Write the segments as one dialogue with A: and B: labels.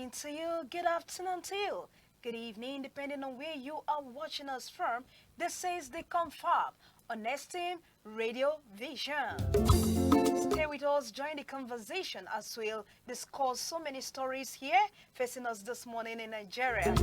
A: morning to you, good afternoon to you, good evening, depending on where you are watching us from. This is the Confab on STM Radio Vision. Stay with us, join the conversation as we'll discuss so many stories here facing us this morning in Nigeria.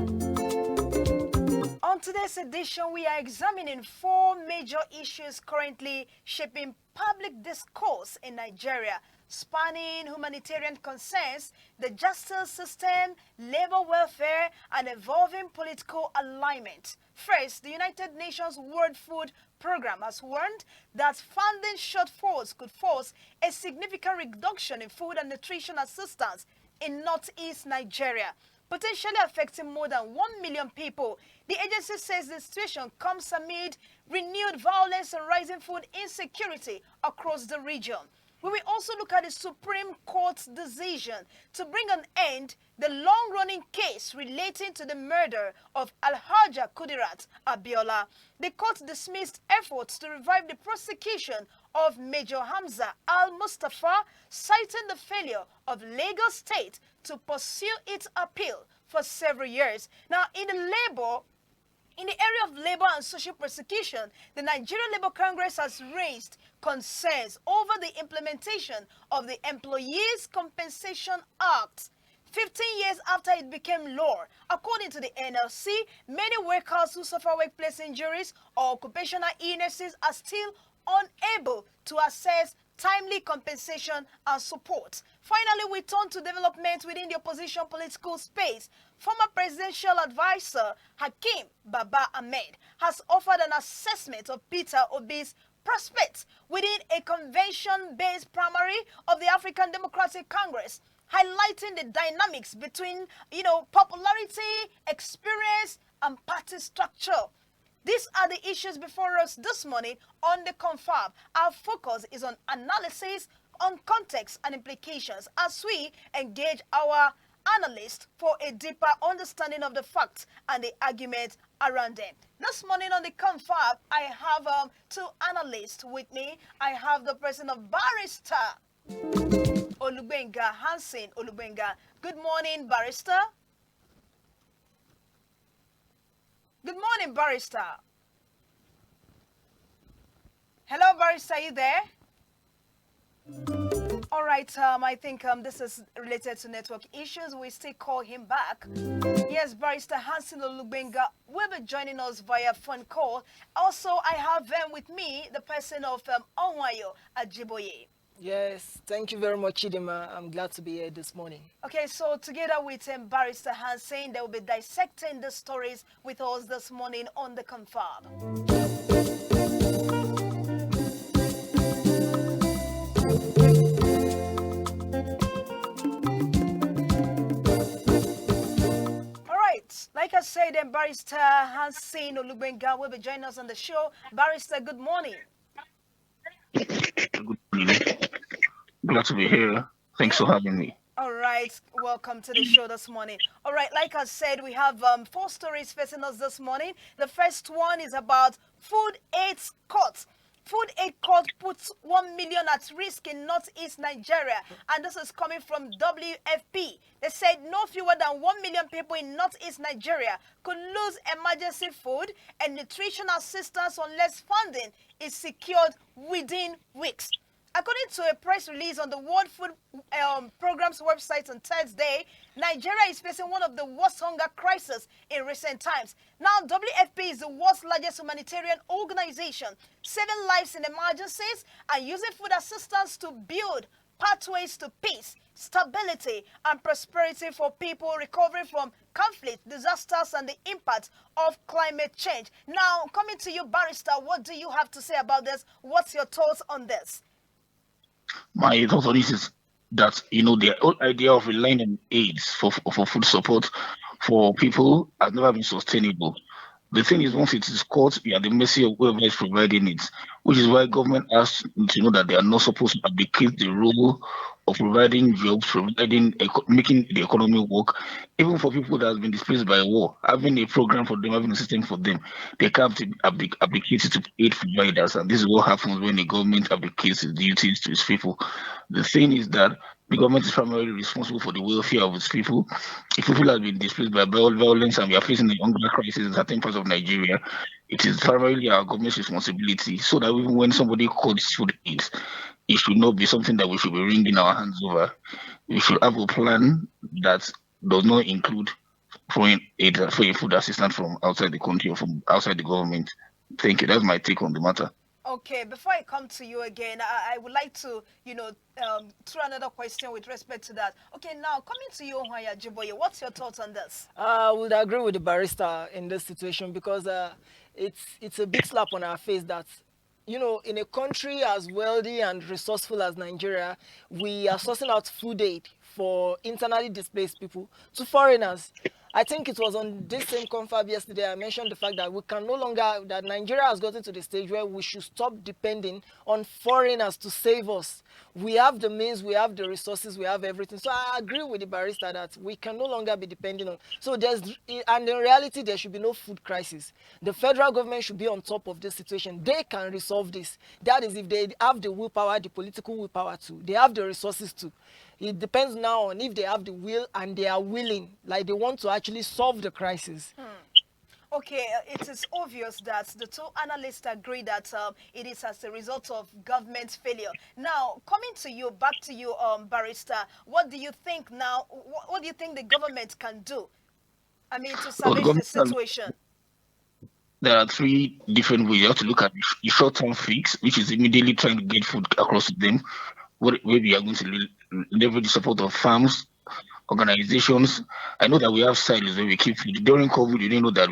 A: On today's edition, we are examining four major issues currently shaping public discourse in Nigeria, spanning humanitarian concerns, the justice system, labor welfare, and evolving political alignment. First, the United Nations World Food Program has warned that funding shortfalls could force a significant reduction in food and nutrition assistance in northeast Nigeria, potentially affecting more than 1 million people. The agency says the situation comes amid renewed violence and rising food insecurity across the region. We will also look at the Supreme Court's decision to bring an end the long-running case relating to the murder of Alhaja Kudirat Abiola. The court dismissed efforts to revive the prosecution of Major Hamza Al-Mustafa, citing the failure of Lagos State to pursue its appeal for several years. Now, in the area of labor and social persecution, the Nigerian Labour Congress has raised concerns over the implementation of the Employees Compensation Act 15 years after it became law. According to the NLC, many workers who suffer workplace injuries or occupational illnesses are still unable to access timely compensation and support. Finally, we turn to development within the opposition political space. Former presidential advisor Hakeem Baba Ahmed has offered an assessment of Peter Obi's prospects within a convention-based primary of the African Democratic Congress, highlighting the dynamics between, popularity, experience, and party structure. These are the issues before us this morning on the Confab. Our focus is on analysis, on context and implications as we engage our analysts for a deeper understanding of the facts and the argument around them. This morning on the Confab, I have two analysts with me. I have the person of Barrister Olubenga Hansen Olubenga. Good morning, Barrister. Good morning, Barrister. Hello, Barrister, are you there? All right, I think this is related to network issues. We still call him back. Yes, Barrister Hansen Olubenga will be joining us via phone call. Also, I have with me the person of Ohunayo, Ajiboye.
B: Yes, thank you very much, Chidima. I'm glad to be here this morning.
A: Okay, so together with Barrister Hansen, they will be dissecting the stories with us this morning on the Confab. All right, like I said, Barrister Hansen Olubenga will be joining us on the show. Barrister, good morning.
C: Good morning. Glad to be here. Thanks for having me.
A: All right, welcome to the show this morning. All right, like I said, we have four stories facing us this morning. The first one is about food aid cuts. Food aid cut puts 1 million at risk in northeast Nigeria, and this is coming from WFP. They said no fewer than 1 million people in northeast Nigeria could lose emergency food and nutrition assistance unless funding is secured within weeks. According to a press release on the World Food Program's website on Thursday, Nigeria is facing one of the worst hunger crises in recent times. Now, WFP is the world's largest humanitarian organization, saving lives in emergencies and using food assistance to build pathways to peace, stability, and prosperity for people recovering from conflict, disasters, and the impact of climate change. Now, coming to you, Barrister, what do you have to say about this? What's your thoughts on this?
C: My thought on this is that the whole idea of relying on aids for food support for people has never been sustainable. The thing is, once it is caught, you are at the mercy of whoever is providing it, which is why government has to know that they are not supposed to abdicate the role of providing jobs, making the economy work, even for people that have been displaced by war, having a program for them, having a system for them. They can't abdicate it to aid providers, and this is what happens when the government abdicates its duties to its people. The thing is that the government is primarily responsible for the welfare of its people. If people have been displaced by violence and we are facing a hunger crisis in certain parts of Nigeria, it is primarily our government's responsibility, so that even when somebody calls food aid, it should not be something that we should be wringing our hands over. We should have a plan that does not include foreign aid, foreign food assistance from outside the country or from outside the government. Thank you. That's my take on the matter.
A: Okay, before I come to you again, I would like to, throw another question with respect to that. Okay, now coming to you, Ajiboye, what's your thoughts on this?
B: I would agree with the barrister in this situation because it's a big slap on our face that, in a country as wealthy and resourceful as Nigeria, we are sourcing out food aid for internally displaced people to foreigners. I think it was on this same confab yesterday I mentioned the fact that we can no longer, that Nigeria has gotten to the stage where we should stop depending on foreigners to save us. We have the means, we have the resources, we have everything. So I agree with the barrister that we can no longer be depending on. So and in reality, there should be no food crisis. The federal government should be on top of this situation. They can resolve this. That is if they have the willpower, the political willpower too. They have the resources too. It depends now on if they have the will and they are willing, like they want to actually solve the crisis.
A: Okay, it is obvious that the two analysts agree that it is as a result of government failure. Now, coming to you, back to you, Barrister, what do you think now, what do you think the government can do, to
C: Well, the
A: salvage the
C: government
A: situation?
C: there are three different ways. You have to look at the short-term fix, which is immediately trying to get food across to them, where we are going to leverage the support of farms, organizations. I know that we have silos where we keep food. During COVID, we didn't know that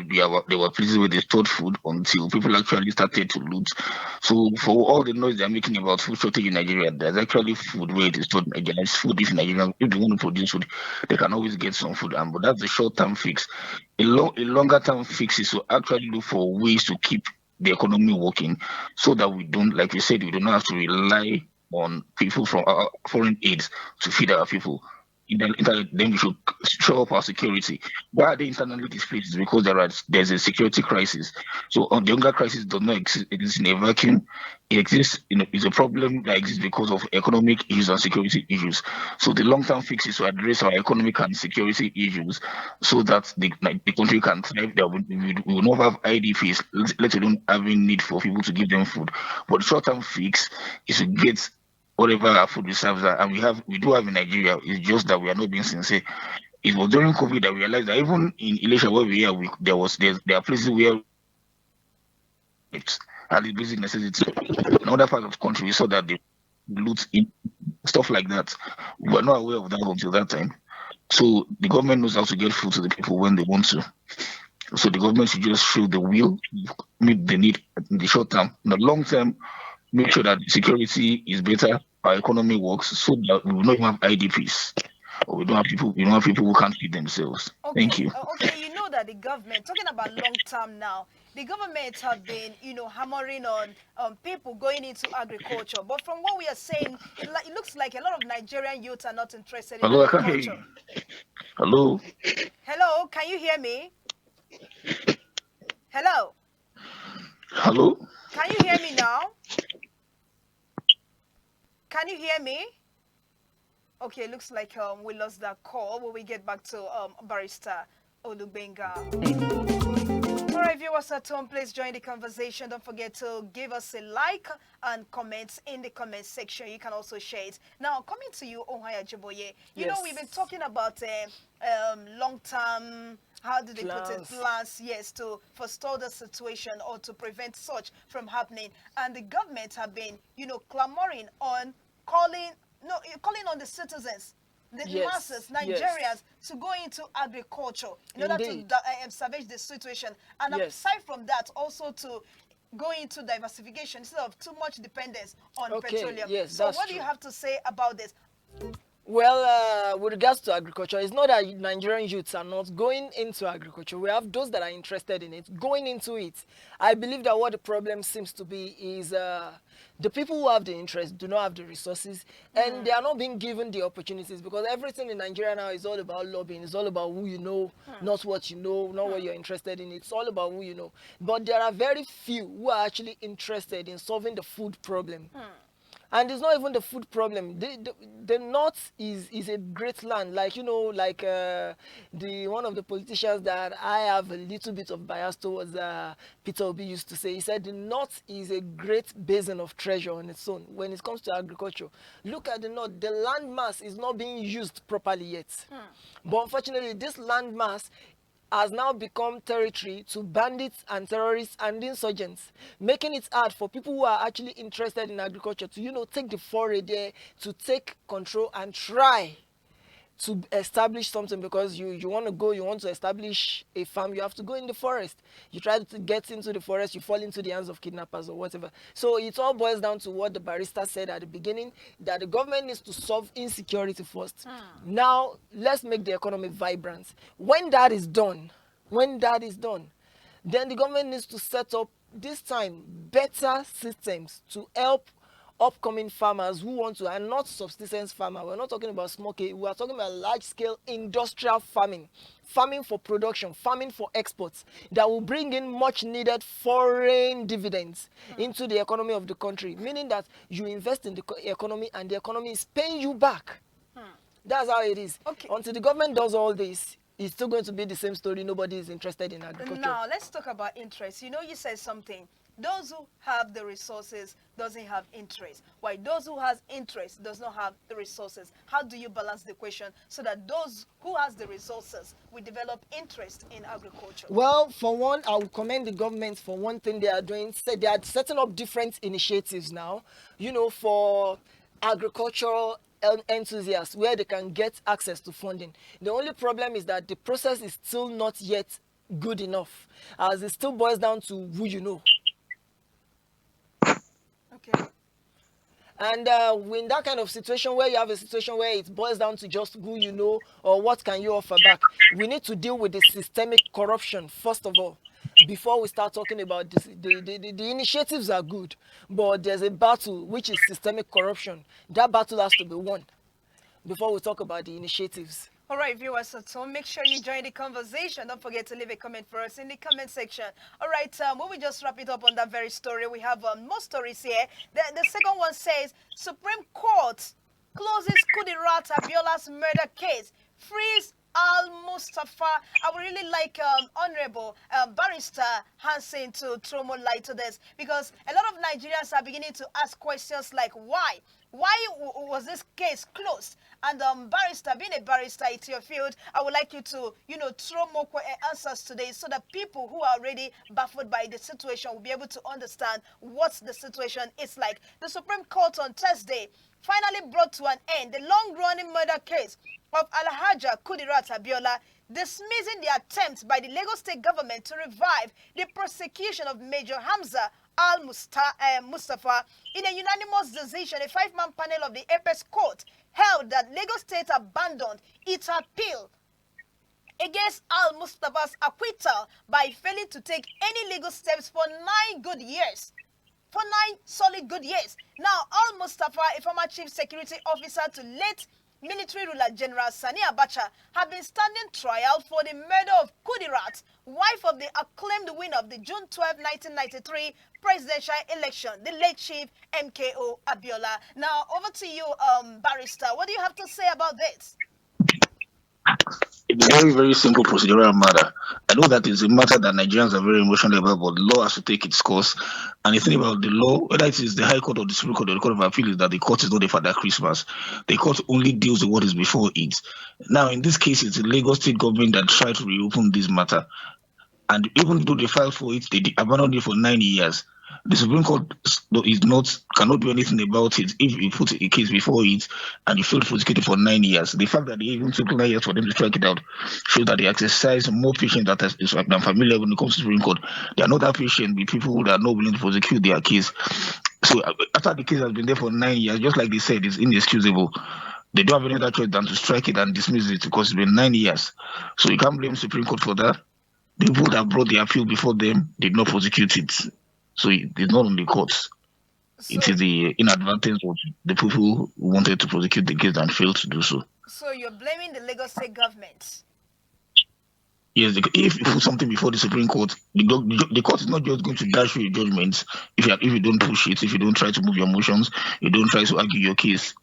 C: there were places where they stored food until people actually started to loot. So for all the noise they're making about food shortage in Nigeria, there's actually food where it is stored in Nigeria. There's food if Nigeria, if they want to produce food, they can always get some food. But that's the short-term fix. A longer-term fix is to actually look for ways to keep the economy working, so that we don't, like you said, we do not have to rely on people from foreign aids to feed our people. Then we should show up our security. Why are they internally displaced? Because there's a security crisis. So the hunger crisis does not exist in a vacuum. It exists. It's a problem that exists because of economic issues and security issues. So the long-term fix is to address our economic and security issues, so that the country can thrive. That we will not have IDPs, let alone having need for people to give them food. But the short-term fix is to get whatever our food reserves are, and we do have in Nigeria. It's just that we are not being sincere. It was during COVID that we realized that even in Elisha where we are, there are places where it's at least basic necessity. In other parts of the country, we saw that they loot in stuff like that. We were not aware of that until that time. So the government knows how to get food to the people when they want to. So the government should just show the will, meet the need in the short term. In the long term, make sure that security is better, our economy works, so that we will not even have IDPs, or we don't have people who can't feed themselves. Thank
A: Okay,
C: you.
A: okay, you know that the government, talking about long term now, the government have been, hammering on people going into agriculture. But from what we are saying, it looks like a lot of Nigerian youth are not interested in
C: Hello, I can't hear
A: agriculture.
C: you. Hello.
A: Hello, can you hear me? Hello,
C: Hello.
A: can you hear me now? Can you hear me? Okay, looks like we lost that call. When we get back to Barrister Olubenga. All right, viewers at home, please join the conversation. Don't forget to give us a like and comment in the comment section. You can also share it. Now, coming to you, Ajiboye. You know, we've been talking about long-term, how do they put it, plans, yes, to forestall the situation or to prevent such from happening. And the government have been, clamoring on calling on the citizens, the masses, Nigerians, to go into agriculture in order to salvage the situation. And aside from that, also to go into diversification instead of too much dependence on petroleum.
B: Yes,
A: so what do you have to say about this?
B: Well, with regards to agriculture, it's not that Nigerian youths are not going into agriculture. We have those that are interested in it, going into it. I believe that what the problem seems to be is the people who have the interest do not have the resources, and they are not being given the opportunities, because everything in Nigeria now is all about lobbying. It's all about who you know, not what you know, not what you're interested in. It's all about who you know. But there are very few who are actually interested in solving the food problem. And it's not even the food problem. The north is a great land, like, like the one of the politicians that I have a little bit of bias towards, Peter Obi used to say. He said the north is a great basin of treasure on its own when it comes to agriculture. Look at the north. The land mass is not being used properly yet. But unfortunately, this land mass has now become territory to bandits and terrorists and insurgents, making it hard for people who are actually interested in agriculture to, take the foray there, to take control and try to establish something. Because you want to establish a farm, you have to go in the forest. You try to get into the forest, you fall into the hands of kidnappers or whatever. So it all boils down to what the barrister said at the beginning, that the government needs to solve insecurity first. Now let's make the economy vibrant. When that is done, then the government needs to set up, this time, better systems to help upcoming farmers who want to, and not subsistence farmer. We're not talking about small scale, we are talking about large scale industrial farming, farming for production, farming for exports, that will bring in much needed foreign dividends into the economy of the country, meaning that you invest in the economy and the economy is paying you back. That's how it is.
A: Okay.
B: Until the government does all this, it's still going to be the same story. Nobody is interested in agriculture.
A: Now, let's talk about interest. You said something. Those who have the resources doesn't have interest, while those who has interest does not have the resources. How do you balance the equation so that those who has the resources will develop interest in agriculture?
B: Well, for one, I will commend the government for one thing they are doing. They are setting up different initiatives now, for agricultural enthusiasts, where they can get access to funding. The only problem is that the process is still not yet good enough, as it still boils down to who you know.
A: Okay.
B: And in that kind of situation, where you have a situation where it boils down to just who you know or what can you offer back, we need to deal with the systemic corruption first of all, before we start talking about this. The initiatives are good, but there's a battle, which is systemic corruption. That battle has to be won before we talk about the initiatives.
A: All right, viewers at home, make sure you join the conversation. Don't forget to leave a comment for us in the comment section. All right, when we just wrap it up on that very story, we have more stories here. The second one says, Supreme Court closes Kudirat Abiola's murder case, frees Al-Mustafa. I would really like Honorable Barrister Hansen to throw more light to this, because a lot of Nigerians are beginning to ask questions like why? Why was this case closed? And barrister, being a barrister, it's your field. I would like you to, throw more answers today, so that people who are already baffled by the situation will be able to understand what the situation is like. The Supreme Court on Thursday finally brought to an end the long-running murder case of Alhaja Kudirat Abiola, dismissing the attempt by the Lagos State government to revive the prosecution of Major Hamza Al-Mustafa. In a unanimous decision, a 5-man panel of the Apex Court held that Lagos State abandoned its appeal against Al-Mustafa's acquittal by failing to take any legal steps for 9 good years. For 9 solid good years. Now, Al-Mustafa, a former chief security officer to late military ruler General Sani Abacha, have been standing trial for the murder of Kudirat, wife of the acclaimed winner of the June 12, 1993 presidential election, the late chief MKO Abiola. Now, over to you, Barrister. What do you have to say about this?
C: It's a very, very simple procedural matter. I know that it's a matter that Nigerians are very emotional about, but the law has to take its course. And the thing about the law, whether it is the High Court or the Supreme Court or the Court of Appeal, is that the court is not a Father Christmas. The court only deals with what is before it. Now, in this case, it's the Lagos State government that tried to reopen this matter. And even though they filed for it, they abandoned it for 9 years. The Supreme Court cannot do anything about it if you put a case before it and you fail to prosecute it for 9 years. The fact that they even took 9 years for them to strike it out shows that they exercise more patience than familiar when it comes to Supreme Court. They are not that patient with people that are not willing to prosecute their case. So after the case has been there for 9 years, just like they said, it's inexcusable. They don't have any other choice than to strike it and dismiss it because it's been 9 years. So you can't blame Supreme Court for that. The people that brought the appeal before them did not prosecute it. So it's not on the courts. It
A: So,
C: is the inadvertence of the people who wanted to prosecute the case and failed to do so.
A: so you're blaming the Lagos State government.
C: Yes, if you put something before the Supreme Court, the court is not just going to dash you a judgment if you don't push it, if you don't try to move your motions, you don't try to argue your case.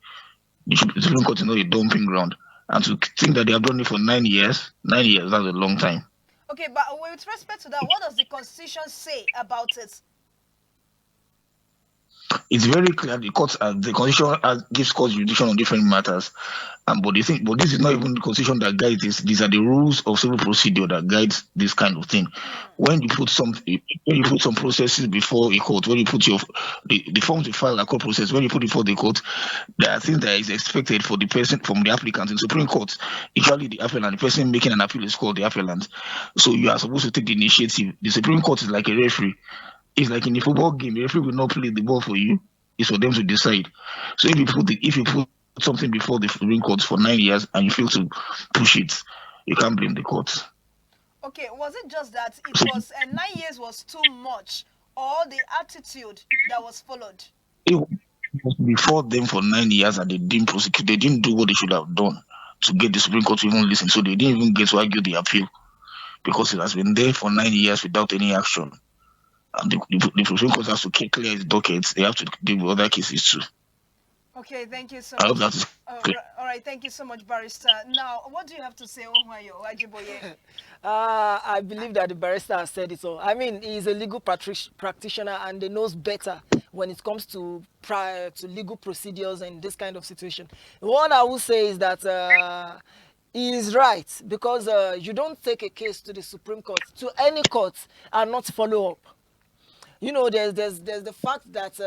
C: The Supreme Court is not a dumping ground. And to think that they have done it for 9 years, 9 years, that's a long time.
A: Okay, but with respect to that, what does the Constitution say about it?
C: It's very clear the Constitution gives courts jurisdiction on different matters. But this is not even the Constitution that guides this. These are the rules of civil procedure that guides this kind of thing. When you put some processes before a court, when you put the forms you file a court process, when you put it before the court, there are things that is expected for the person from the applicant in Supreme Court. Usually the appellant, the person making an appeal is called the appellant. So you are supposed to take the initiative. The Supreme Court is like a referee. It's like in a football game, the referee will not play the ball for you. It's for them to decide. So if you put something before the Supreme Court for 9 years and you fail to push it, you can't blame the court.
A: Okay, was it just that it was 9 years was too much, or the attitude that was followed?
C: It was before them for 9 years and they didn't prosecute. They didn't do what they should have done to get the Supreme Court to even listen. So they didn't even get to argue the appeal because it has been there for 9 years without any action. And the Supreme Court has to clear its dockets. They have to deal with other cases too.
A: Okay, thank you so
C: I
A: much.
C: hope that is clear.
A: All right, thank you so much, Barrister. Now, what do you have to say, Ohunayo, Ajiboye?
B: I believe that the barrister has said it all. I mean, he's a legal practitioner and he knows better when it comes to legal procedures and this kind of situation. What I will say is that he is right because you don't take a case to the Supreme Court, to any court, and not follow up. You know, there's the fact that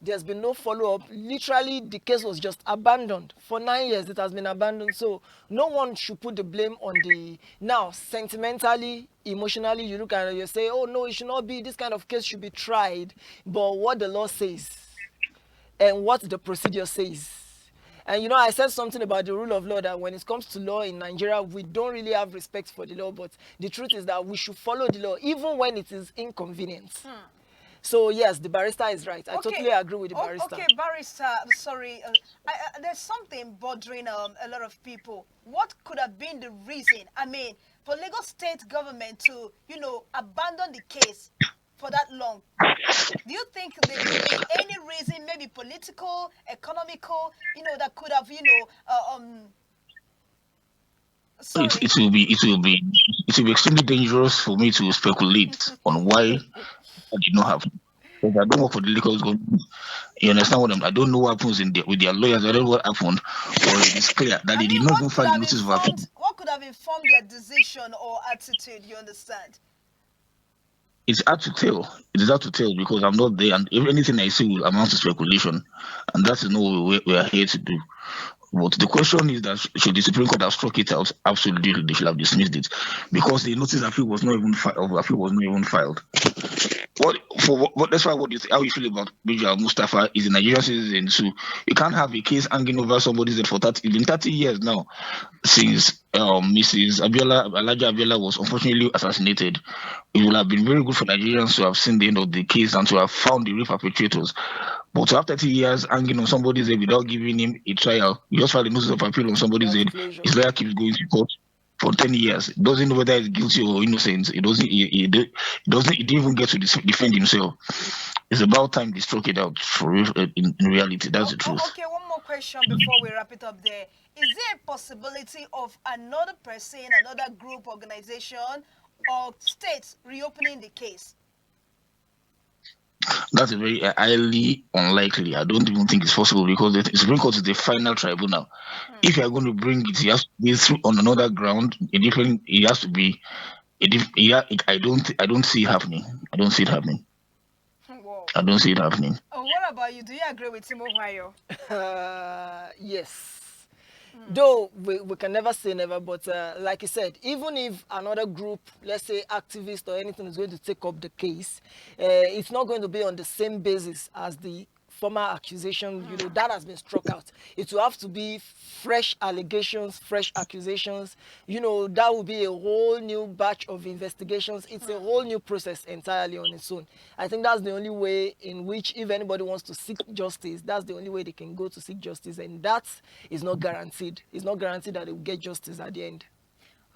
B: there's been no follow-up. Literally, the case was just abandoned. For 9 years, it has been abandoned. So no one should put the blame on the... Now, sentimentally, emotionally, you look at it, you say, oh, no, it should not be. This kind of case should be tried. But what the law says and what the procedure says. And you know, I said something about the rule of law, that when it comes to law in Nigeria, we don't really have respect for the law, but the truth is that we should follow the law, even when it is inconvenient. So yes, the barrister is right. I totally agree with the barrister.
A: Okay, Barrister, sorry, there's something bothering a lot of people. What could have been the reason, I mean, for Lagos State government to, you know, abandon the case for that long? Do you think there could be any reason, maybe political, economical, you know, that could have, you know, sorry.
C: It will be extremely dangerous for me to speculate on why I did not have. Because I don't work for the Lagos government. You understand what I don't know what happens with their lawyers. I don't know what happened, but it is clear that they did not even file a notice of appeal.
A: What could have informed their decision or attitude? You understand?
C: It's hard to tell. It is hard to tell because I'm not there, and if anything I say will amount to speculation, and that's not what we are here to do. But the question is that should the Supreme Court have struck it out? Absolutely, they should have dismissed it because the notice appeal was not even filed. That's why how you feel about Bijal Mustafa is a Nigerian citizen too. You can't have a case hanging over somebody's head for 30 years now since Mrs. Alhaja Abiola was unfortunately assassinated. It would have been very good for Nigerians to have seen the end of the case and to have found the real perpetrators. But to have 30 years hanging on somebody's head without giving him a trial, you just file a notice of appeal on somebody's head. His lawyer keeps going to court for 10 years. He doesn't know whether he's guilty or innocent. He didn't even get to defend himself. It's about time they struck it out for real, in reality. That's the truth.
A: Okay, one more question before we wrap it up there. Is there a possibility of another person, another group, organization, or states reopening the case?
C: That's a very highly unlikely. I don't even think it's possible because the Supreme Court is the final tribunal. If you are going to bring it, it has to be through on another ground. It has to be. I don't see it happening. I don't see it happening.
A: Whoa.
C: I don't see it happening.
A: What about you? Do you agree with Timo Ohunayo?
B: Yes. Though we can never say never, but like you said, even if another group, let's say activist or anything, is going to take up the case, it's not going to be on the same basis as the former accusation, that has been struck out. It will have to be fresh allegations, fresh accusations. That will be a whole new batch of investigations. It's a whole new process entirely on its own. I think that's the only way in which, if anybody wants to seek justice, that's the only way they can go to seek justice, and that is not guaranteed. It's not guaranteed that they will get justice at the end.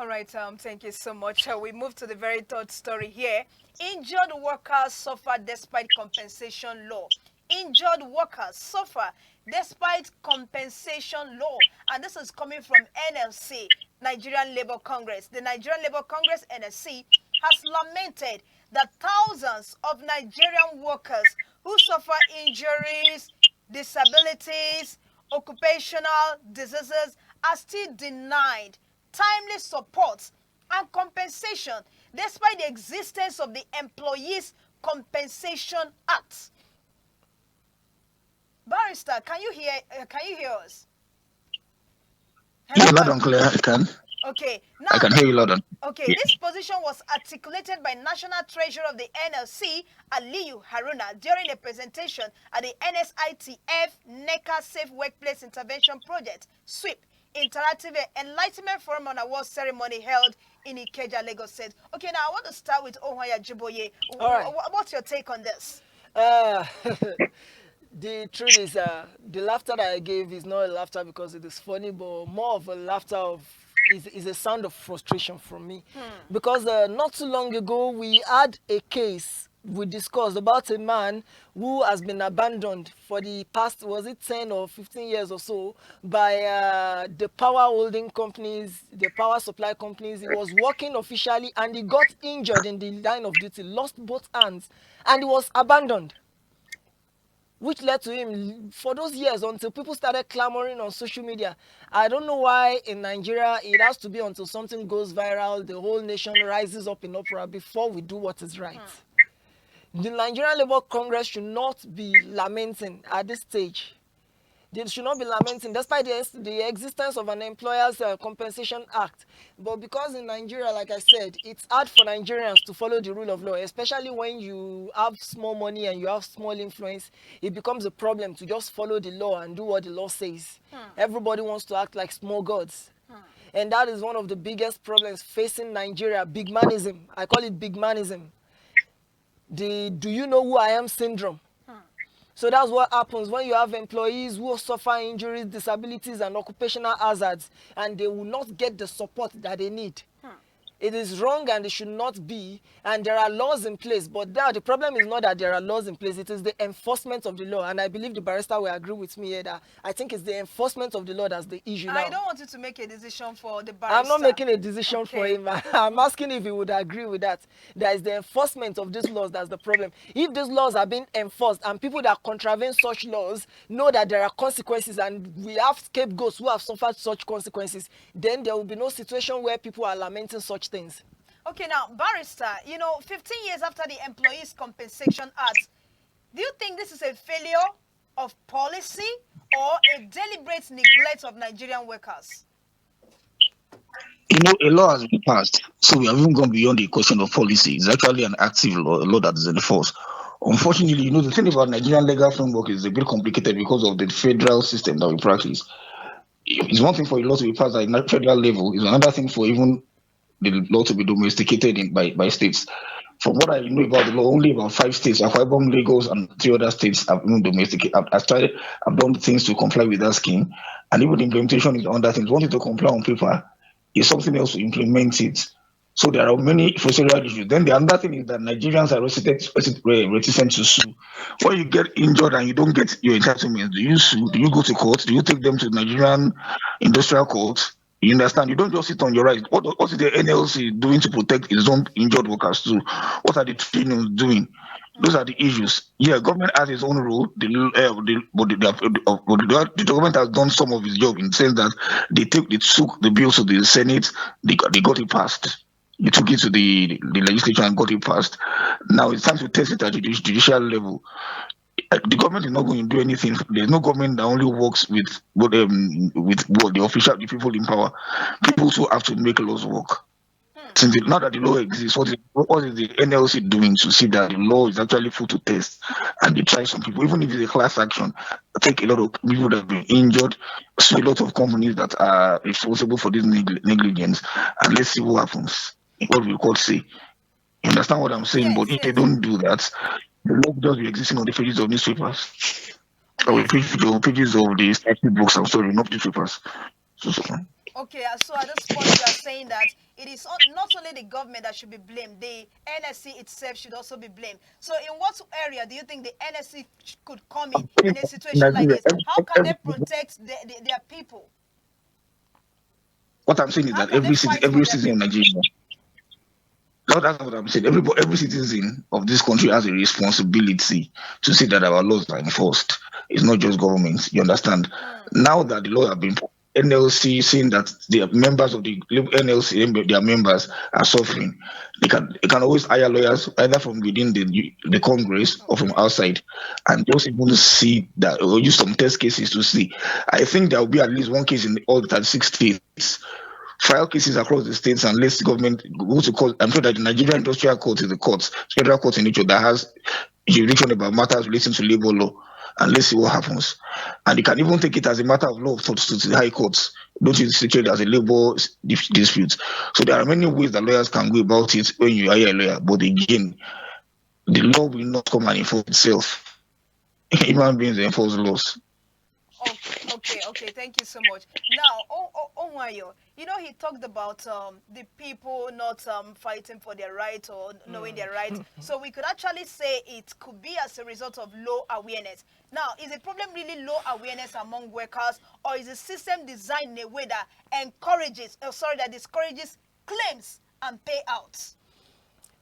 A: All right, thank you so much. We move to the very third story here. Injured workers suffer despite compensation law. Injured workers suffer despite compensation law. And this is coming from NLC, Nigerian Labour Congress. The Nigerian Labour Congress, NLC, has lamented that thousands of Nigerian workers who suffer injuries, disabilities, occupational diseases are still denied timely support and compensation despite the existence of the Employees Compensation Act. Barrister, can you hear us?
C: Hello? Yeah, loud and clear. I can.
A: Okay.
C: Now, I can hear you loud and
A: okay. Yeah. This position was articulated by National Treasurer of the NLC, Aliyu Haruna, during a presentation at the NSITF NECA Safe Workplace Intervention Project, SWIP, Interactive Enlightenment Forum on Awards ceremony held in Ikeja, Lagos State. Okay, now I want to start with Ohunayo Ajiboye.
B: All right.
A: What's your take on this?
B: The truth is, the laughter that I gave is not a laughter because it is funny, but more of a laughter is a sound of frustration from me. Because not too long ago, we had a case we discussed about a man who has been abandoned for the past, was it 10 or 15 years or so, by the power holding companies, the power supply companies. He was working officially and he got injured in the line of duty, lost both hands, and he was abandoned, which led to him for those years until people started clamoring on social media. I don't know why in Nigeria it has to be until something goes viral, the whole nation rises up in uproar before we do what is right. The Nigerian Labour Congress should not be lamenting at this stage. They should not be lamenting despite the existence of an Employers Compensation Act. But because in Nigeria, like I said, it's hard for Nigerians to follow the rule of law, especially when you have small money and you have small influence. It becomes a problem to just follow the law and do what the law says. Everybody wants to act like small gods. And that is one of the biggest problems facing Nigeria, big manism. I call it big manism. The do you know who I am syndrome. So that's what happens when you have employees who suffer injuries, disabilities, and occupational hazards, and they will not get the support that they need. It is wrong and it should not be, and there are laws in place, but the problem is not that there are laws in place, it is the enforcement of the law, and I believe the barrister will agree with me here that I think it's the enforcement of the law that's the issue now.
A: I don't want you to make a decision for the barrister.
B: I'm not making a decision for him. I'm asking if he would agree with that. There is the enforcement of these laws that's the problem. If these laws are being enforced and people that contravene such laws know that there are consequences and we have scapegoats who have suffered such consequences, then there will be no situation where people are lamenting such things.
A: Okay, now, barrister, 15 years after the Employees Compensation Act, do you think this is a failure of policy or a deliberate neglect of Nigerian workers?
C: A law has been passed, so we have even gone beyond the question of policy. It's actually an active law, a law that is in force. Unfortunately, the thing about Nigerian legal framework is a bit complicated because of the federal system that we practice. It's one thing for a law to be passed at a federal level. It's another thing for even the law to be domesticated by states. From what I know about the law, only about 5 states, Akwa Ibom, Lagos, and 3 other states have been domesticated. I've done things to comply with that scheme, and even the implementation is on that thing. Wanting to comply on paper is something else to implement it. So there are many procedural issues. Then the other thing is that Nigerians are reticent to sue. When you get injured and you don't get your entitlements, do you sue? Do you go to court? Do you take them to Nigerian industrial court? You understand? You don't just sit on your rights. What is the NLC doing to protect its own injured workers too? What are the unions doing? Those are the issues. Yeah, government has its own role. The government has done some of its job in the sense that they took the bills to the Senate. They got it passed. They took it to the legislature and got it passed. Now it's time to test it at the judicial level. The government is not going to do anything. There's no government that only works with the people in power. People also have to make laws work. Since now that the law exists, what is the NLC doing to see that the law is actually put to test and they try some people, even if it's a class action, take a lot of people that have been injured, sue a lot of companies that are responsible for this negligence, and let's see what happens. What we court say. You understand what I'm saying? But
A: Yes,
C: if they
A: yes.
C: don't do that, the law will just be existing on the pages of newspapers. Or
A: Yes.
C: pages of the statute books, I'm sorry, not newspapers. So,
A: Okay, so at this point, you are saying that it is not only the government that should be blamed, the NSC itself should also be blamed. So, in what area do you think the NSC could come in a situation like
C: Nigeria,
A: this? How can they protect their people?
C: what I'm saying is
A: How
C: that
A: can they fight for
C: every
A: their
C: citizen in
A: people?
C: Nigeria. No, that's not what I'm saying. Every citizen of this country has a responsibility to see that our laws are enforced. It's not just government. You understand? Now that the law have been NLC seeing that the members of the NLC, their members are suffering, they can always hire lawyers either from within the Congress or from
A: Okay.
C: outside, and just even see that or use some test cases to see. I think there will be at least one case in all the 36 states, file cases across the states, and let the government go to court. I'm sure that the Nigerian Industrial Court is the court, federal court in nature, that has jurisdiction about matters relating to labor law. And let's see what happens. And you can even take it as a matter of law to the high courts. Don't you treat it as a labor dispute? So there are many ways that lawyers can go about it when you hire a lawyer. But again, the law will not come and enforce itself. Human beings enforce laws.
A: Okay. Thank you so much. Now, Ohunayo, he talked about the people not fighting for their right or knowing their rights. So we could actually say it could be as a result of low awareness. Now, is the problem really low awareness among workers, or is the system designed in a way that that discourages claims and payouts?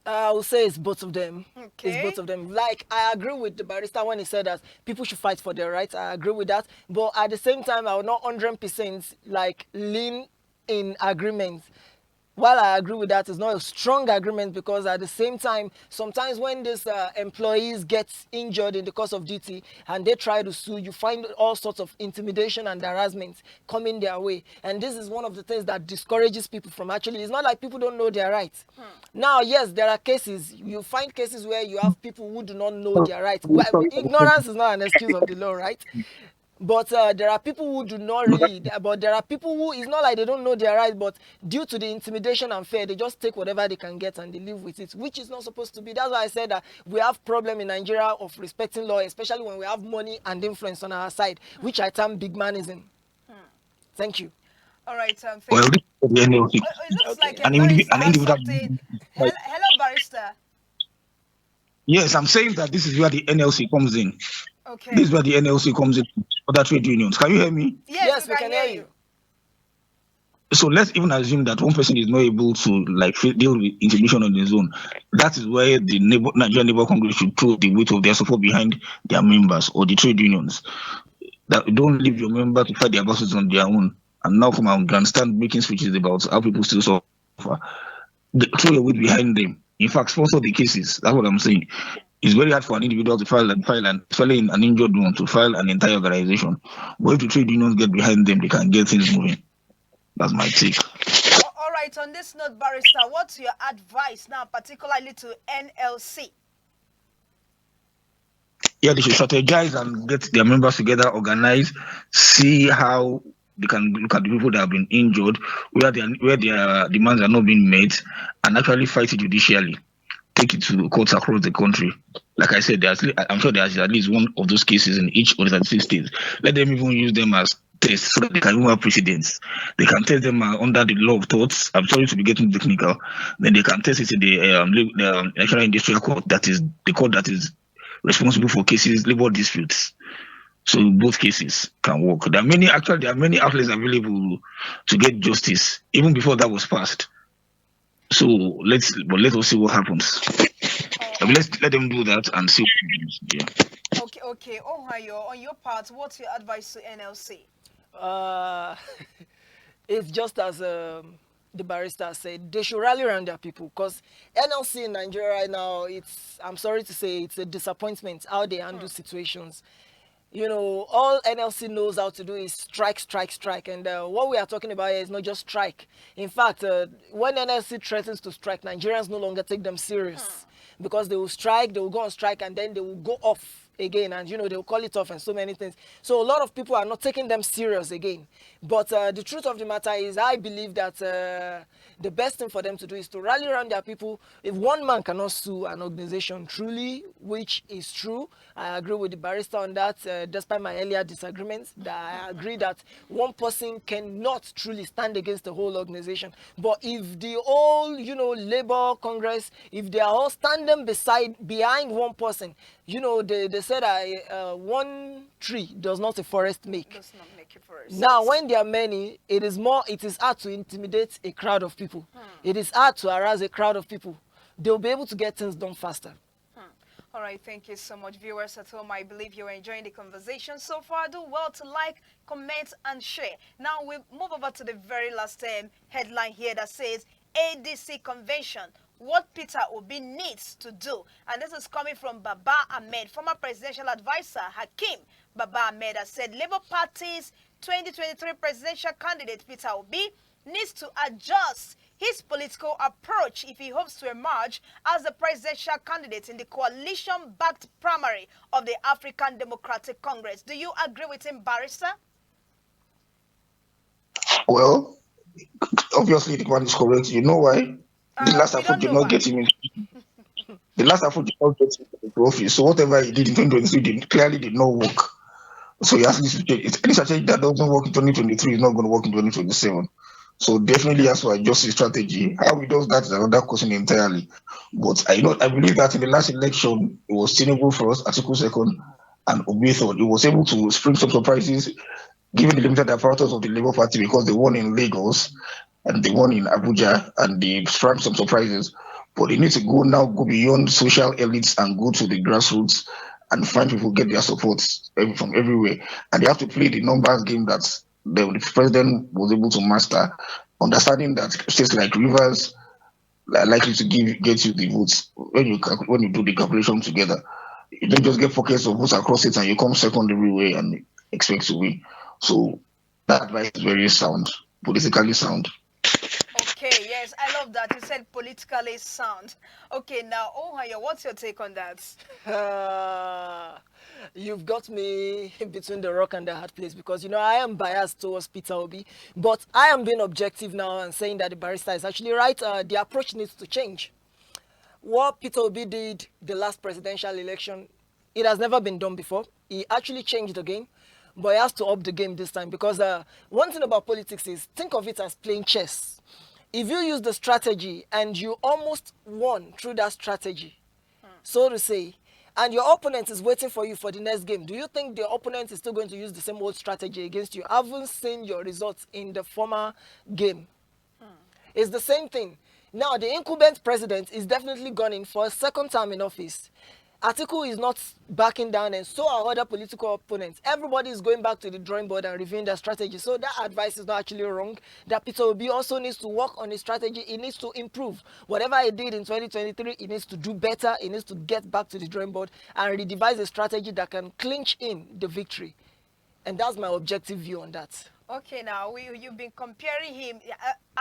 B: I would say it's both of them. It's both
A: Okay.
B: of them. Like, I agree with the barrister when he said that people should fight for their rights. I agree with that. But at the same time, I would not 100% like lean in agreement. While I agree with that, it's not a strong agreement, because at the same time, sometimes when these employees get injured in the course of duty and they try to sue, you find all sorts of intimidation and harassment coming their way. And this is one of the things that discourages people from actually, it's not like people don't know their rights. Now, yes, there are cases, you find cases where you have people who do not know their rights. Well, ignorance is not an excuse of the law, right? But there are people who do not really, but there are people who, it's not like they don't know their rights, but due to the intimidation and fear, they just take whatever they can get and they live with it, which is not supposed to be. That's why I said that we have problem in Nigeria of respecting law, especially when we have money and influence on our side, which I term big manism. Thank you.
A: All right,
C: Well,
A: thank you.
C: this is the NLC.
A: It looks like
B: Okay.
A: a barrister
C: An
A: has
C: individual.
A: something. Hello, barrister.
C: Yes, I'm saying that this is where the NLC comes in. This
A: Okay.
C: is where the NLC comes in. Other trade unions. Can you hear me?
A: Yes, we
B: Yes, we
A: can
B: can
A: hear
B: hear
A: you.
B: you.
C: So let's even assume that one person is not able to deal with intimidation on his own. That is where the Nigerian Labour Congress should put the weight of their support behind their members or the trade unions. That don't leave your member to fight their battles on their own and now come and grandstand making speeches about how people still suffer. Throw your weight behind them. In fact, sponsor the cases. That's what I'm saying. It's very hard for an individual to filing an injured one to file an entire organization. But if the trade unions get behind them, they can get things moving. That's my take.
A: All right, on this note, barrister, what's your advice now, particularly to NLC?
C: Yeah, they should strategize and get their members together, organize, see how they can look at the people that have been injured, where their demands are not being met, and actually fight it judicially. Take it to courts across the country. Like I said, I'm sure there's at least one of those cases in each of the 36 states. Let them even use them as tests so that they can even have precedents. They can test them under the law of torts. I'm sorry to be getting technical. Then they can test it in the National Industrial Court, that is the court that is responsible for cases, labor disputes. So both cases can work. There are many outlets available to get justice, even before that was passed. So let us see what happens. Let them do that and see what happens. Yeah.
A: Okay. Ohio, on your part, what's your advice to NLC?
B: Uh, it's just as the barrister said, they should rally around their people, because NLC in Nigeria right now, I'm sorry to say, it's a disappointment how they handle situations. You know, all NLC knows how to do is strike, strike, strike. And what we are talking about here is not just strike. In fact, when NLC threatens to strike, Nigerians no longer take them serious because they will strike, they will go on strike, and then they will go off again, and you know, they will call it off and so many things. So a lot of people are not taking them serious again. But the truth of the matter is, I believe that the best thing for them to do is to rally around their people. If one man cannot sue an organization truly, which is true, I agree with the barrister on that, despite my earlier disagreements, that I agree that one person cannot truly stand against the whole organization. But if the whole, you know, Labour Congress, if they are all standing behind one person, you know, they said one tree does not a forest make.
A: Does not make it for us.
B: Now, when there are many, it is hard to intimidate a crowd of people. It is hard to harass a crowd of people. They'll be able to get things done faster.
A: All right, thank you so much, viewers at home. I believe you're enjoying the conversation so far. Do well to like, comment, and share. Now we move over to the very last headline here that says ADC convention. What Peter Obi needs to do. And this is coming from Baba Ahmed, former presidential advisor Hakim Baba Ahmed, has said Labour Party's 2023 presidential candidate Peter Obi needs to adjust his political approach if he hopes to emerge as the presidential candidate in the coalition-backed primary of the African Democratic Congress. Do you agree with him, Barrister?
C: Well, obviously the one is correct. You know why? The last
A: We
C: effort
A: don't
C: did
A: know
C: not
A: why.
C: get him in. The last effort did not get him into office. So whatever he did in 2023 clearly did not work. So he has to change it. Any strategy that doesn't work in 2023 is not going to work in 2027. So definitely has to adjust his strategy. How he does that is another question entirely. But I believe that in the last election it was Tinubu first, Atiku second, and Obi third. He was able to spring some surprises given the limited apparatus of the Labour Party because they won in Lagos and they won in Abuja and they sprung some surprises. But they need to go beyond social elites and go to the grassroots and find people get their support from everywhere. And they have to play the numbers game that the president was able to master, understanding that states like Rivers are likely to get you the votes when you do the calculation together. You don't just get pockets of votes across it and you come second everywhere and expect to win. So that advice is very sound, politically sound.
A: Okay, yes, I love that. You said politically sound. Okay, now, Ohunayo, what's your take on that?
B: You've got me between the rock and the hard place because, you know, I am biased towards Peter Obi, but I am being objective now and saying that the barrister is actually right. The approach needs to change. What Peter Obi did the last presidential election, it has never been done before. He actually changed the game, but he has to up the game this time because one thing about politics is think of it as playing chess. If you use the strategy and you almost won through that strategy, so to say, and your opponent is waiting for you for the next game, do you think the opponent is still going to use the same old strategy against you? I haven't seen your results in the former game. It's the same thing. Now, the incumbent president is definitely gone in for a second term in office. Atiku is not backing down, and so are other political opponents. Everybody is going back to the drawing board and reviewing their strategy. So that advice is not actually wrong. That Peter Obi also needs to work on his strategy. He needs to improve. Whatever he did in 2023, he needs to do better. He needs to get back to the drawing board and redevise a strategy that can clinch in the victory. And that's my objective view on that.
A: Okay, now you've been comparing him.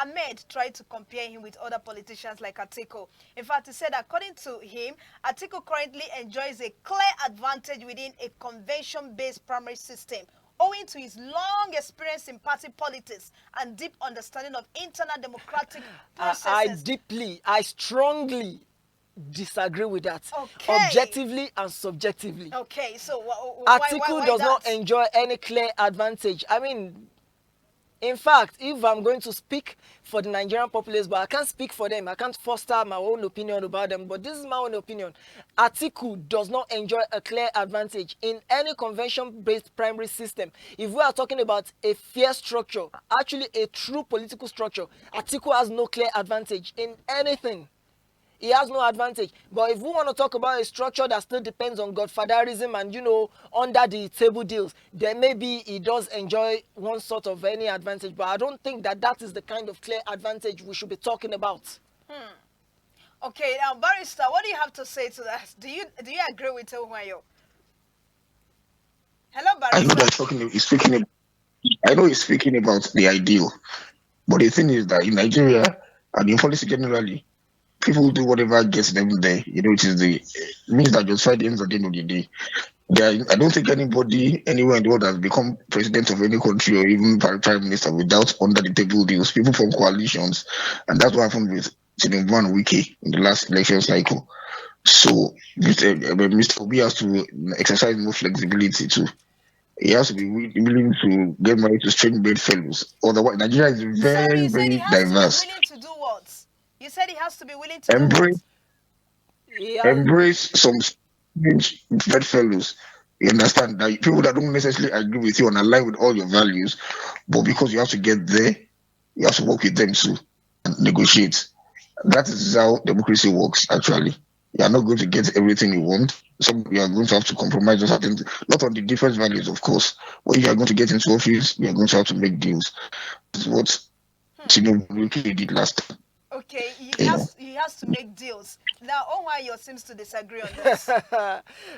A: Ahmed tried to compare him with other politicians like Atiku. In fact, he said, according to him, Atiku currently enjoys a clear advantage within a convention-based primary system, owing to his long experience in party politics and deep understanding of internal democratic processes.
B: I strongly disagree with that.
A: Okay.
B: Objectively and subjectively.
A: Okay, so
B: Atiku
A: why
B: does
A: that?
B: not enjoy any clear advantage. I mean, in fact, if I'm going to speak for the Nigerian populace, but I can't speak for them, I can't foster my own opinion about them, but this is my own opinion. Atiku does not enjoy a clear advantage in any convention-based primary system. If we are talking about a fair structure, actually a true political structure, Atiku has no clear advantage in anything. He has no advantage. But if we want to talk about a structure that still depends on godfatherism and, you know, under the table deals, then maybe he does enjoy one sort of any advantage. But I don't think that that is the kind of clear advantage we should be talking about.
A: Okay, now, Barrister, what do you have to say to that? Do you agree with Ohunayo? Hello,
C: I know that
A: barrister.
C: I know he's speaking about the ideal, but the thing is that in Nigeria and in policy generally, people do whatever gets them there. It is the means that justify the ends at the end of the day. I don't think anybody anywhere in the world has become president of any country or even prime minister without under the table deals. People from coalitions, and that's what happened with Tinubu and Wiki in the last election cycle. So Mr. Obi has to exercise more flexibility too. He has to be willing to get married to strange bedfellows. Otherwise, Nigeria is
A: Sorry,
C: very,
A: you said he
C: very
A: has to be
C: diverse.
A: willing to do what? You said he has to be willing to do
C: Embrace
A: what?
B: Yeah,
C: embrace some strange bedfellows. You understand that people that don't necessarily agree with you and align with all your values, but because you have to get there, you have to work with them too and negotiate. That is how democracy works, actually. You are not going to get everything you want. Some you are going to have to compromise on certain, not on the different values, of course. But if you are going to get into office, you are going to have to make deals. That's what
A: Hmm.
C: Tinubu did last time.
A: Okay,
C: You know,
A: he has to make deals. Now, Ohunayo seems to disagree on this.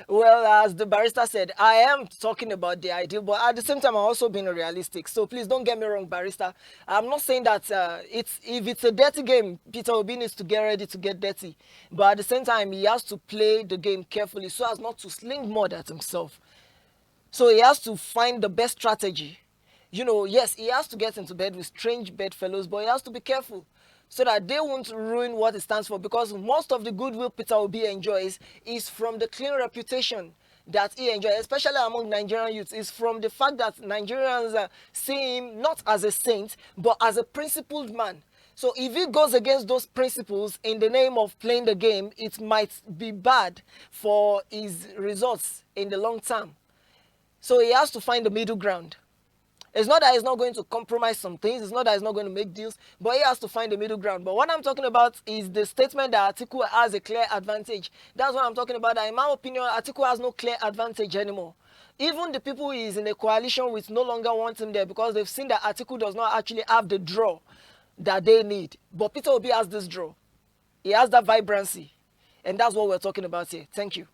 B: well, as the barrister said, I am talking about the ideal, but at the same time, I'm also being realistic. So please don't get me wrong, barrister. I'm not saying that if it's a dirty game, Peter Obi needs to get ready to get dirty. But at the same time, he has to play the game carefully so as not to sling mud at himself. So he has to find the best strategy. Yes, he has to get into bed with strange bedfellows, but he has to be careful so that they won't ruin what it stands for, because most of the goodwill Peter Obi enjoys is from the clean reputation that he enjoys, especially among Nigerian youths, is from the fact that Nigerians see him not as a saint, but as a principled man. So if he goes against those principles in the name of playing the game, it might be bad for his results in the long term. So he has to find the middle ground. It's not that he's not going to compromise some things. It's not that he's not going to make deals, but he has to find the middle ground. But what I'm talking about is the statement that Atiku has a clear advantage. That's what I'm talking about. That in my opinion, Atiku has no clear advantage anymore. Even the people he is in a coalition with no longer want him there because they've seen that Atiku does not actually have the draw that they need. But Peter Obi has this draw. He has that vibrancy. And that's what we're talking about here. Thank you.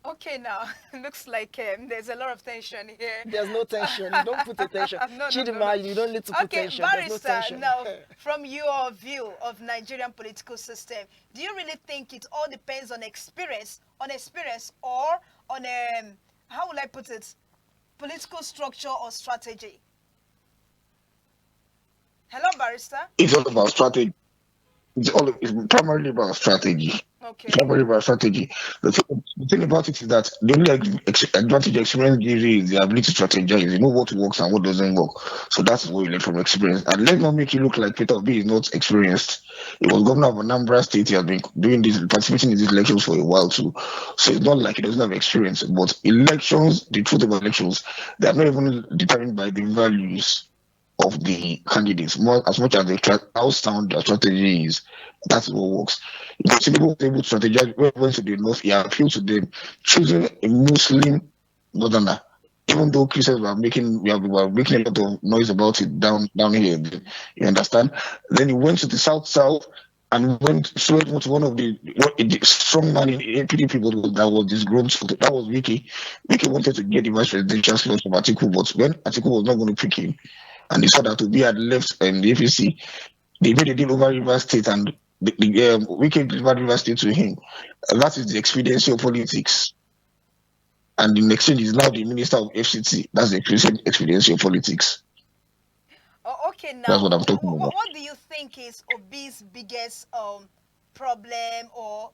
A: Okay, now looks like there's a lot of tension here.
B: There's no tension. Don't put a tension.
A: No, no, no, no.
B: Chidima, you don't need to put
A: Okay,
B: tension. There's no
A: barrister.
B: tension.
A: Now, from your view of Nigerian political system, do you really think it all depends on experience, or on how will I put it, political structure or strategy? Hello, barrister.
C: it's all about strategy. It's primarily about strategy. It's
A: Okay.
C: primarily about strategy. The thing about it is that the only advantage experience gives you is the ability to strategize. You know what works and what doesn't work. So that's what you learn from experience. And let's not make you look like Peter B is not experienced. He was governor of Anambra State. He has been doing this, participating in these elections for a while too. So it's not like he doesn't have experience. But elections, the truth about elections, they are not even determined by the values of the candidates, more as much as how sound their strategy is. That's what works. If Tinubu was able to strategize when he went to the north, he appealed to them, choosing a Muslim northerner. Even though Christians were making a lot of noise about it down here, you understand? Then he went to the south and went straight to one of the strong man in PDP that was disgruntled. That was Wiki. Wiki wanted to get the vice presidential slot from Atiku, but when Atiku was not going to pick him, and they saw that Obi had left the APC, they made a deal over River State and we came to River State to him. That is the expediency of politics. And in exchange, is now the minister of FCT. That's the expediency of politics.
A: Oh, okay,
C: That's
A: now,
C: what I'm talking about.
A: what do you think is Obi's biggest problem, or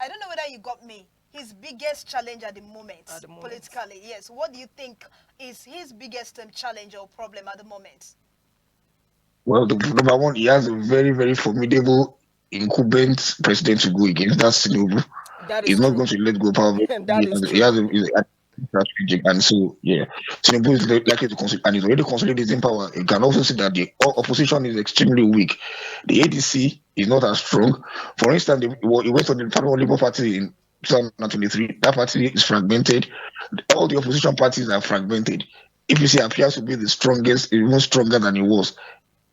A: I don't know whether you got me. His biggest challenge at the moment, politically, yes. What do you think is his biggest challenge or problem at the moment?
C: Well, the number one, he has a very, very formidable incumbent president to go against. That's Tinubu.
B: That is
C: He's not
B: true.
C: going to let go of power.
B: That is
C: He
B: true.
C: has a strategic, and so yeah, Tinubu is likely to consolidate, and he's already consolidating power. You can also see that the opposition is extremely weak. The ADC is not as strong. For instance, he went on the Federal Labour Party in 2023. That party is fragmented. All the opposition parties are fragmented. APC appears to be the strongest, even stronger than it was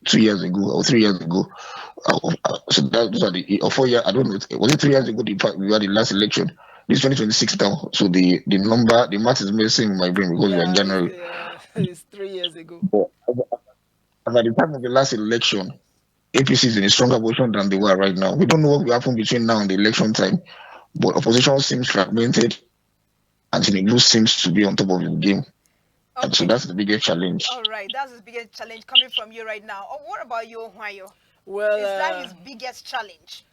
C: 2 years ago or 3 years ago. So those are the or 4 years. I don't know. Was it 3 years ago we had the last election? This 2026 now. So the math is missing in my brain because we're in
B: Yeah,
C: January.
B: it's 3 years ago.
C: But at the time of the last election, APC is in a stronger position than they were right now. We don't know what will happen between now and the election time, but opposition seems fragmented and Tinubu seems to be on top of the game. And so
A: Okay.
C: that's the biggest challenge.
A: All right. That's his biggest challenge coming from you right now. Oh, what about you, Ohunayo?
B: Well,
A: Is that his biggest challenge?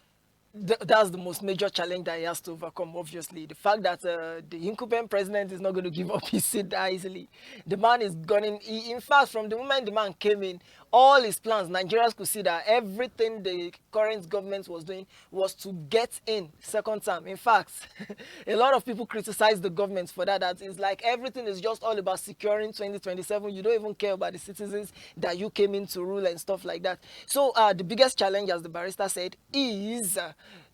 B: that's the most major challenge that he has to overcome, obviously. The fact that the incumbent president is not going to give up his seat that easily. The man is gunning. In fact, from the moment the man came in, all his plans, Nigerians could see that everything the current government was doing was to get in second term. In fact, a lot of people criticize the government for that. That it's like everything is just all about securing 2027. You don't even care about the citizens that you came in to rule and stuff like that. So the biggest challenge, as the barrister said, is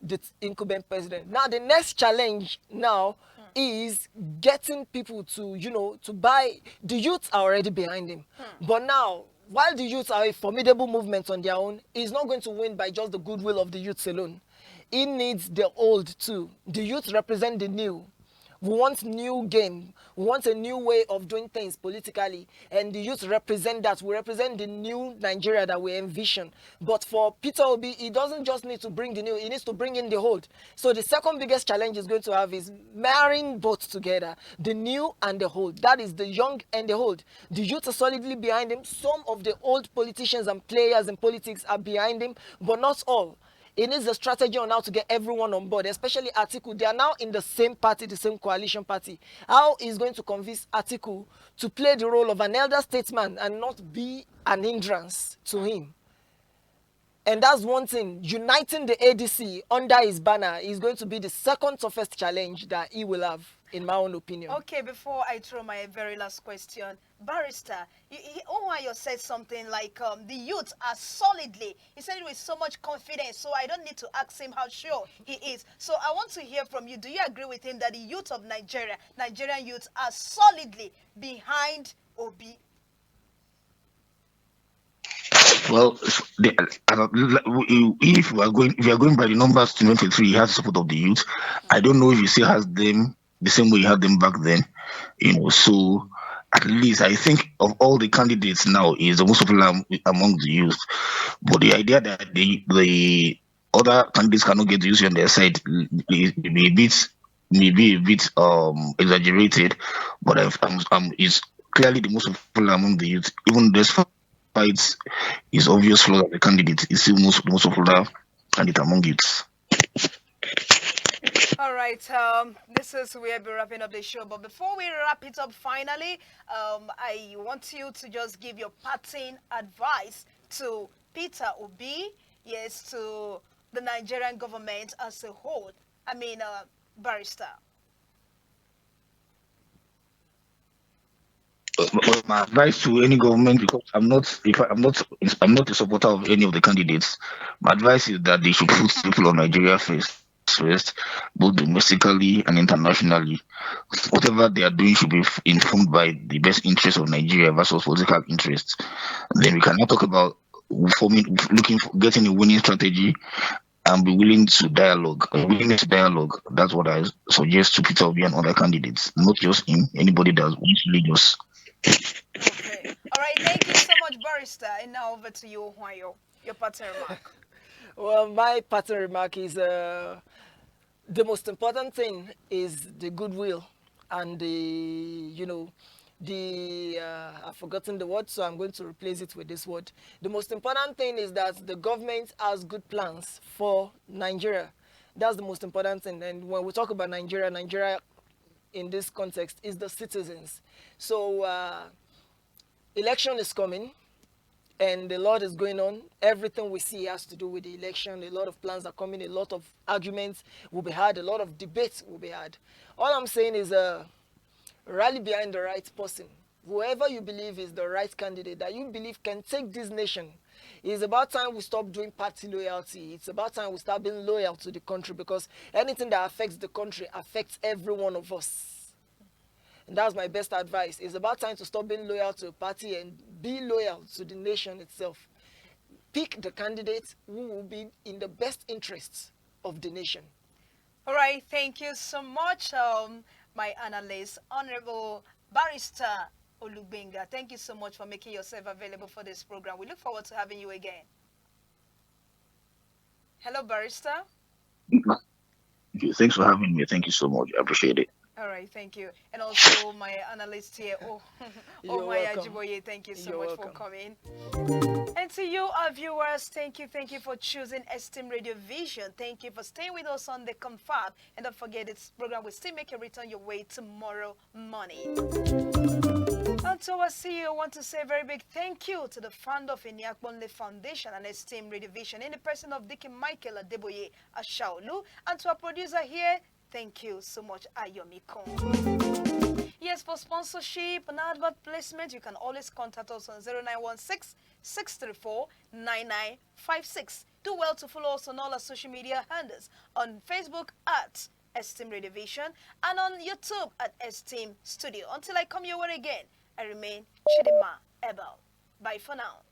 B: the incumbent president. Now the next challenge now is getting people to, to buy. The youths are already behind him, but now, while the youths are a formidable movement on their own, he's not going to win by just the goodwill of the youths alone. He needs the old too. The youth represent the new. We want new game. We want a new way of doing things politically. And the youth represent that. We represent the new Nigeria that we envision. But for Peter Obi, he doesn't just need to bring the new, he needs to bring in the old. So the second biggest challenge he's going to have is marrying both together, the new and the old. That is the young and the old. The youth are solidly behind him. Some of the old politicians and players in politics are behind him, but not all. He needs a strategy on how to get everyone on board, especially Atiku. They are now in the same party, the same coalition party. How is going to convince Atiku to play the role of an elder statesman and not be an hindrance to him? And that's one thing. Uniting the ADC under his banner is going to be the second toughest challenge that he will have, in my own opinion.
A: Okay, before I throw my very last question, Barrister, Ohunayo said something like the youth are solidly. He said it with so much confidence, so I don't need to ask him how sure he is. So I want to hear from you. Do you agree with him that the youth of Nigeria, Nigerian youths, are solidly behind Obi?
C: Well, if we are going by the numbers, 2023, he has the support of the youth. I don't know if he still has them the same way he had them back then. So at least I think of all the candidates now, is the most popular among the youth. But the idea that the other candidates cannot get the youth on their side may be a bit exaggerated, but it's clearly the most popular among the youth, even despite his obvious flaw as a candidate. Is still most popular candidate among youths.
A: All right, this is where we're wrapping up the show. But before we wrap it up finally, I want you to just give your parting advice to Peter Obi, yes, to the Nigerian government as a whole. I mean, Barrister.
C: Well, my advice to any government, because I'm not a supporter of any of the candidates. My advice is that they should put people of Nigeria first, both domestically and internationally. Whatever they are doing should be informed by the best interest of Nigeria versus political interests. Then we can now talk about getting a winning strategy and be willing to dialogue. Willingness to dialogue. That's what I suggest to Peter Obi and other candidates, not just him. Anybody that wants to lead us.
A: Okay. All right, thank you so much, Barrister. And now over to you, Ohunayo, your parting remark.
B: Well, my parting remark is the most important thing is the goodwill and I've forgotten the word, so I'm going to replace it with this word. The most important thing is that the government has good plans for Nigeria. That's the most important thing. And when we talk about Nigeria in this context is the citizens. So election is coming and a lot is going on. Everything we see has to do with the election. A lot of plans are coming. A lot of arguments will be had. A lot of debates will be had. All I'm saying is rally behind the right person. Whoever you believe is the right candidate that you believe can take this nation. It's about time we stop doing party loyalty. It's about time we start being loyal to the country, because anything that affects the country affects every one of us. And that's my best advice. It's about time to stop being loyal to a party and be loyal to the nation itself. Pick the candidate who will be in the best interests of the nation.
A: All right, thank you so much, my analyst, Honorable Barrister Olubenga. Thank you so much for making yourself available for this program. We look forward to having you again. Hello, Barrister.
C: Thanks for having me. Thank you so much. I appreciate it.
A: All right, thank you. And also my analyst here, oh
B: You're
A: my
B: welcome.
A: Ajiboye, thank you so
B: You're
A: much for
B: welcome.
A: coming. And to you, our viewers, thank you for choosing Esteem Radio Vision. Thank you for staying with us on the Confab. And don't forget, this program will still make a return your way tomorrow morning. Until I see you, I want to say a very big thank you to the founder of Iniakbonle Foundation and Esteem Radio Vision in the person of Dickie Michael Adeboye Ashaolu. And to our producer here, thank you so much, Ayomi Kong. Yes, for sponsorship and advert placement, you can always contact us on 0916 634 9956. Do well to follow us on all our social media handles on Facebook at Esteem Radio Vision and on YouTube at Esteem Studio. Until I come your way again, I remain Chidima Abel. Bye for now.